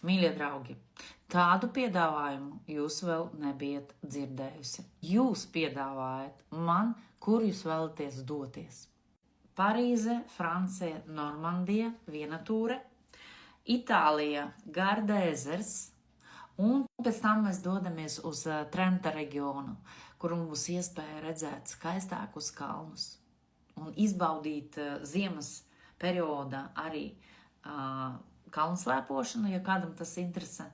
Mīļie draugi, tādu piedāvājumu jūs vēl nebijat dzirdējusi. Jūs piedāvājat man, kur jūs vēlaties doties. Parīze, Francija, Normandija, viena tūre, Itālija, Garda ezers, un pēc tam mēs dodamies uz Trenta reģionu, kur mums būs iespēja redzēt skaistākus kalnus un izbaudīt ziemas periodā arī kalnu slēpošanu, ja kādam tas interesē,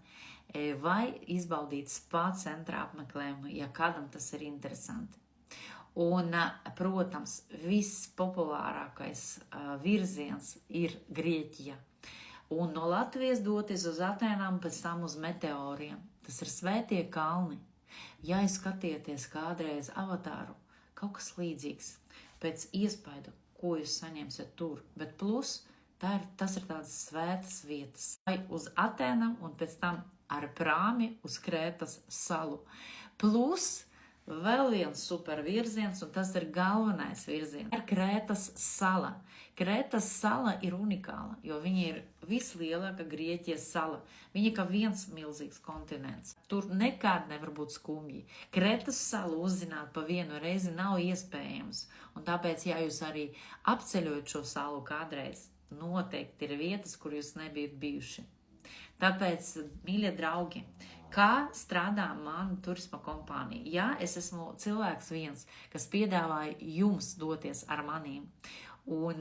vai izbaudīt spa centra apmeklējumu, ja kādam tas ir interesanti. Un, protams, viss populārākais virziens ir Grieķija. Un no Latvijas doties uz Atēnām, pēc tam uz Meteoriem. Tas ir svētie kalni. Ja jūs skatieties kādreiz Avatāru, kaut kas līdzīgs, pēc iespaidu, ko jūs saņemsiet tur, bet plus tas ir tādas svētas vietas. Vai uz Atēnām un pēc tam ar prāmi uz Krētas salu. Plus vēl viens super virziens, un tas ir galvenais virziens. Ir Krētas sala. Krētas sala ir unikāla, jo viņa ir vislielākā Grieķijas sala. Viņa ir kā viens milzīgs kontinents. Tur nekād nevar būt skumji. Krētas salu uzzināt pa vienu reizi nav iespējams. Un tāpēc, ja jūs arī apceļojat šo salu kādreiz, noteikti ir vietas, kur jūs nebijat bijuši. Tāpēc, mīļie draugi, kā strādā mana turisma kompānija? Jā, es esmu cilvēks viens, kas piedāvāja jums doties ar manīm. Un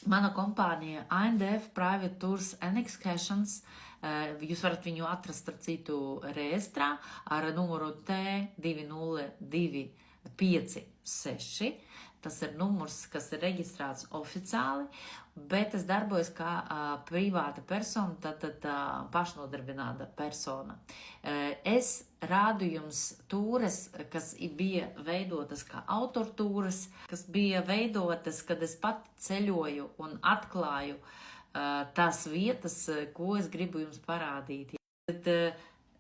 mana kompānija ANDF Private Tours and Excursions, jūs varat viņu atrast ar citu reģistrā ar numuru T202556. Tas ir numurs, kas ir reģistrēts oficiāli, bet es darbojos kā privāta persona, tātad pašnodarbināta persona. Es rādu jums tūres, kas bija veidotas kā autortūres, kas bija veidotas, kad es pati ceļoju un atklāju tās vietas, ko es gribu jums parādīt. Bet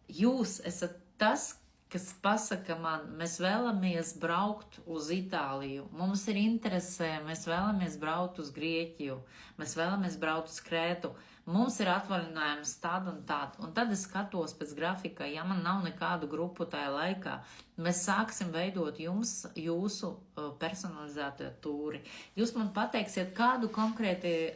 jūs esat tas, kas pasaka man, mēs vēlamies braukt uz Itāliju, mums ir interesē, mēs vēlamies braukt uz Grieķiju, mēs vēlamies braukt uz Krētu, mums ir atvaļinājums tādu un tādu. Un tad es skatos pēc grafika, ja man nav nekādu grupu tajā laikā, mēs sāksim veidot jūsu personalizēto tūri. Jūs man pateiksiet, kādu konkrēti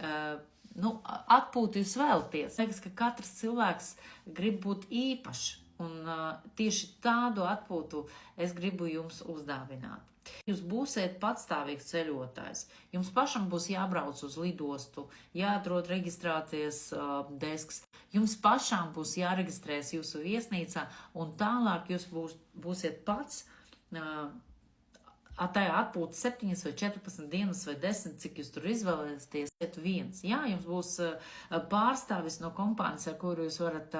atpūtu jūs vēlaties. Liekas, ka katrs cilvēks grib būt īpašs. Un tieši tādu atpūtu es gribu jums uzdāvināt. Jūs būsiet patstāvīgs ceļotājs. Jums pašam būs jābrauc uz lidostu, jāatrod reģistrācijas desks. Jums pašām būs jāreģistrēs jūsu viesnīcā, un tālāk jūs būsiet pats tajā atpūta 7 vai 14 dienas vai 10, cik jūs tur izvēlēties, viens. Jā, jums būs pārstāvis no kompānijas, ar kuru jūs varat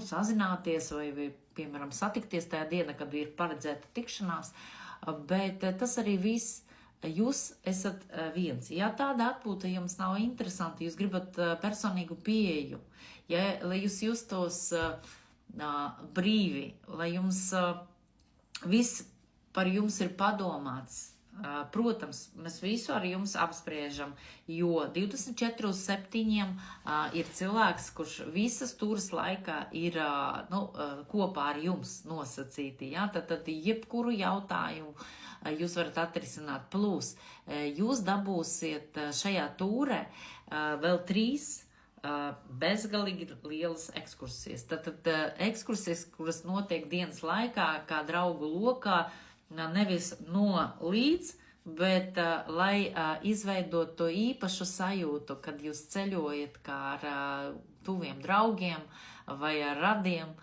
sazināties vai, piemēram, satikties tajā dienā, kad ir paredzēta tikšanās, bet tas arī viss. Jūs esat viens. Ja tāda atpūta jums nav interesanti, jūs gribat personīgu pieeju, lai jūs justos brīvi, lai jums viss par jums ir padomāts. Protams, mēs visu ar jums apspriežam, jo 24/7 ir cilvēks, kurš visas turas laikā ir kopā ar jums nosacīti. Ja? Tad jebkuru jautājumu jūs varat atrisināt. Plus, jūs dabūsiet šajā tūrē vēl 3 bezgalīgi lielas ekskursijas. Tad ekskursijas, kuras notiek dienas laikā, kā draugu lokā, nevis no līdz, bet lai izveidot to īpašu sajūtu, kad jūs ceļojat kā ar tuviem draugiem vai ar radiem,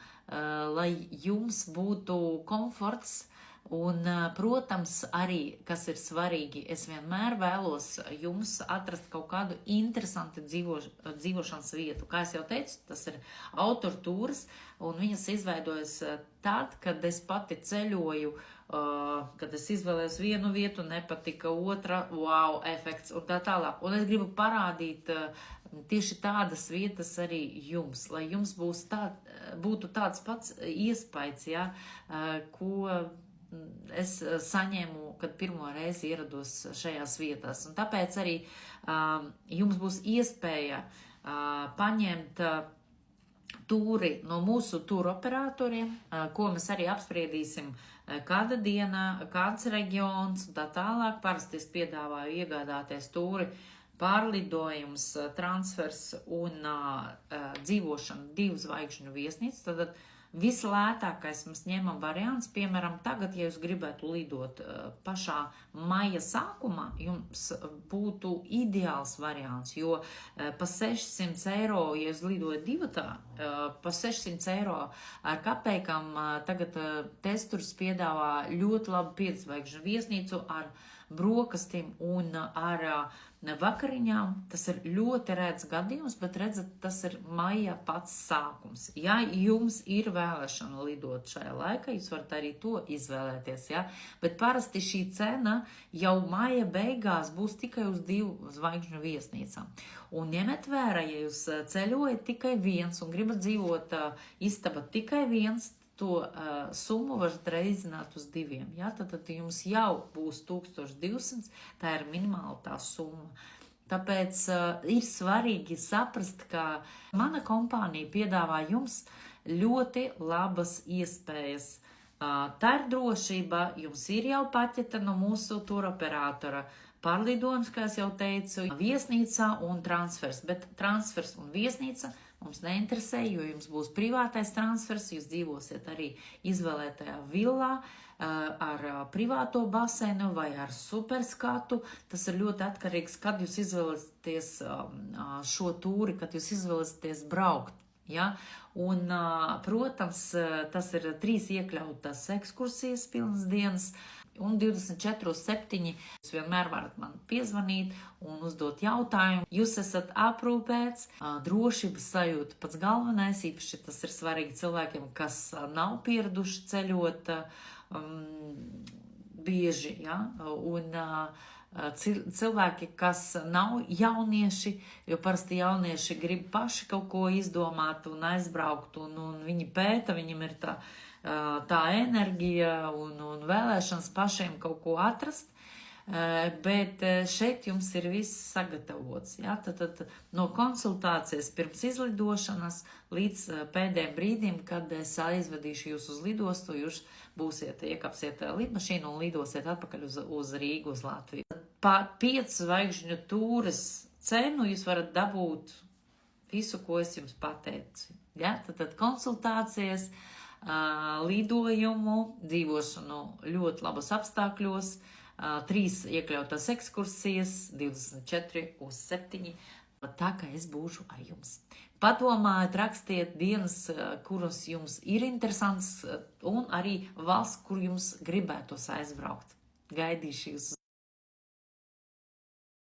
lai jums būtu komforts. Un, protams, arī, kas ir svarīgi, es vienmēr vēlos jums atrast kaut kādu interesantu dzīvošanas vietu. Kā es jau teicu, tas ir autortūras, un viņas izveidojas tad, kad es pati ceļoju, kad es izvēlējos vienu vietu, nepatika otra, wow, efekts un tā tālāk. Un es gribu parādīt tieši tādas vietas arī jums, lai jums būtu tāds pats iespējas, ja, ko es saņēmu, kad pirmo reizi ierados šajās vietās. Un tāpēc arī jums būs iespēja paņemt tūri no mūsu tūroperatoriem, ko mēs arī apspriedīsim, kāda diena, kāds reģions un tā tālāk. Parasti es piedāvāju iegādāties tūri pārlidojums, transfers un dzīvošana 2 zvaigžņu viesnīca. Tad vislētākais mums ņemam variants, piemēram, tagad, ja jūs gribētu lidot pašā maija sākumā, jums būtu ideāls variants, jo pa 600 eiro, ja jūs lidojat divatā, pa 600 eiro ar kapeikām, tagad testurs piedāvā ļoti labu 5 zvaigžņu viesnīcu ar brokastīm un ar vakariņām. Tas ir ļoti rēts gadījums, bet redzat, tas ir maija pats sākums. Ja jums ir vēlēšana lidot šajā laikā, jūs varat arī to izvēlēties, ja? Bet parasti šī cena jau maija beigās būs tikai uz 2 zvaigžņu viesnīcām. Un ņemiet vērā, ja jūs ceļojat tikai viens un gribat dzīvot istaba tikai viens, to summu varat reizināt uz 2. Ja? Tad jums jau būs 1200, tā ir minimāla tā summa. Tāpēc ir svarīgi saprast, ka mana kompānija piedāvā jums ļoti labas iespējas. Tā ir drošība, jums ir jau paķeta no mūsu turoperatora. Pārlidojums, kā es jau teicu, viesnīcā un transfers, bet transfers un viesnīca mums neinteresē, jo jums būs privātais transfers, jūs dzīvosiet arī izvēlētajā villā ar privāto baseinu vai ar superskatu. Tas ir ļoti atkarīgs, kad jūs izvēlaties šo tūri, kad jūs izvēlaties braukt. Ja? Un, protams, tas ir 3 iekļautas ekskursijas pilnas dienas, un 24/7 jūs vienmēr varat man piezvanīt un uzdot jautājumu. Jūs esat aprūpēts, drošības sajūta pats galvenais, īpaši tas ir svarīgi cilvēkiem, kas nav pieraduši ceļot bieži, ja? Un cilvēki, kas nav jaunieši, jo parasti jaunieši grib paši kaut ko izdomāt un aizbraukt, un viņi pēta, viņam ir tā enerģija un vēlēšanas pašiem kaut ko atrast, bet šeit jums ir viss sagatavots. Ja? Tad no konsultācijas pirms izlidošanas līdz pēdējiem brīdim, kad es aizvedīšu jūs uz lidostu, jūs iekāpsiet lidmašīnu un lidosiet atpakaļ uz Rīgu, uz Latviju. Par 5 zvaigžņu tūres cenu jūs varat dabūt visu, ko es jums pateicu. Ja? Tad konsultācijas, lidojumu, dzīvošanu ļoti labos apstākļos, 3 iekļautās ekskursijas, 24/7, tā kā es būšu ar jums. Padomājiet, rakstiet dienas, kuras jums ir interesants, un arī valsts, kur jums gribētos aizbraukt. Gaidīšu jūs.